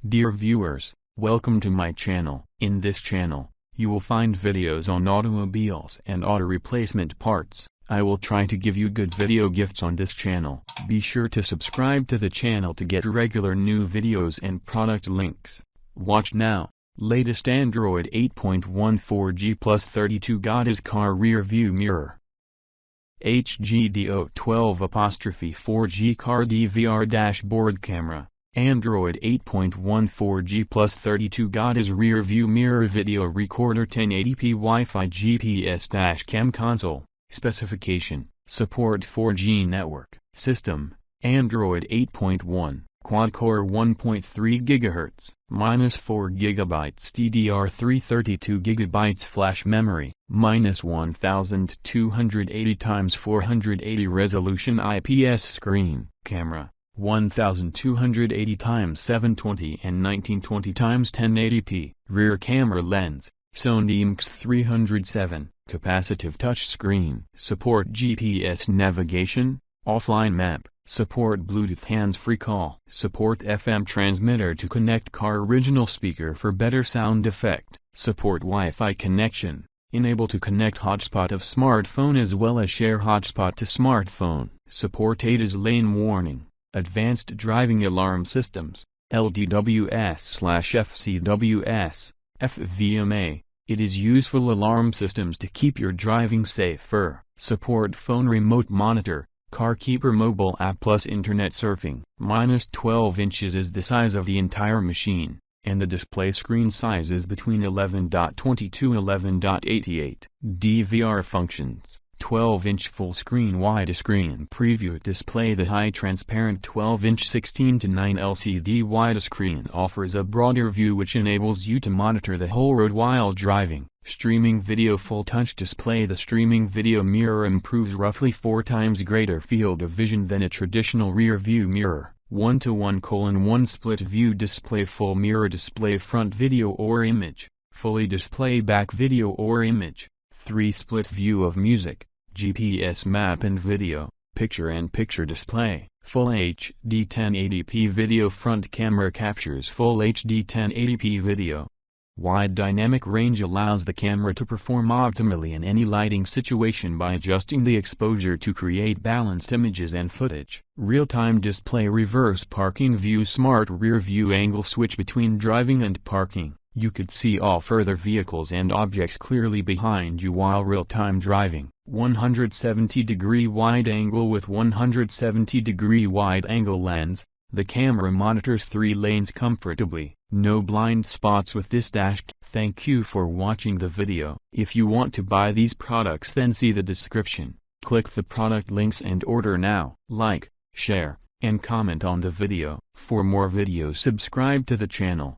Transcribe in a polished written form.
Dear viewers, welcome to my channel. In this channel, you will find videos on automobiles and auto replacement parts. I will try to give you good video gifts on this channel. Be sure to subscribe to the channel to get regular new videos and product links. Watch now. Latest Android 8.1 4G plus 32GADAS car rear view mirror. HGDO12'4G car DVR dashboard camera. Android 8.1 4G plus 32GADAS rear view mirror video recorder 1080p Wi-Fi GPS-cam console. Specification: support 4G network. System: Android 8.1, quad-core 1.3 GHz, -4 GB DDR3 32 GB flash memory, -1280x480 resolution IPS screen. Camera: 1280x720 and 1920x1080p. Rear camera lens: Sony IMX307. Capacitive touch screen. Support GPS navigation, offline map. Support Bluetooth hands-free call. Support FM transmitter to connect car original speaker for better sound effect. Support Wi-Fi connection. Enable to connect hotspot of smartphone as well as share hotspot to smartphone. Support ADAS lane warning. Advanced driving alarm systems, LDWS/FCWS, FVMA. It is useful alarm systems to keep your driving safer. Support phone remote monitor, car keeper mobile app plus internet surfing. -12 inches is the size of the entire machine, and the display screen size is between 11.22 and 11.88. DVR functions: 12-inch full-screen widescreen preview display. The high-transparent 12-inch 16:9 LCD widescreen offers a broader view which enables you to monitor the whole road while driving. Streaming video full-touch display. The streaming video mirror improves roughly 4 times greater field of vision than a traditional rear-view mirror. 1:1:1 split-view display. Full mirror display front video or image, fully display back video or image. 3 split view of music, GPS map and video, picture-in-picture display. Full HD 1080p video. Front camera captures full HD 1080p video. Wide dynamic range allows the camera to perform optimally in any lighting situation by adjusting the exposure to create balanced images and footage. Real-time display. Reverse parking view. Smart rear view angle switch between driving and parking. You could see all further vehicles and objects clearly behind you while real-time driving. 170-degree wide angle with 170-degree wide-angle lens. The camera monitors 3 lanes comfortably. No blind spots with this dash. Thank you for watching the video. If you want to buy these products, then see the description. Click the product links and order now. Like, share, and comment on the video. For more videos, subscribe to the channel.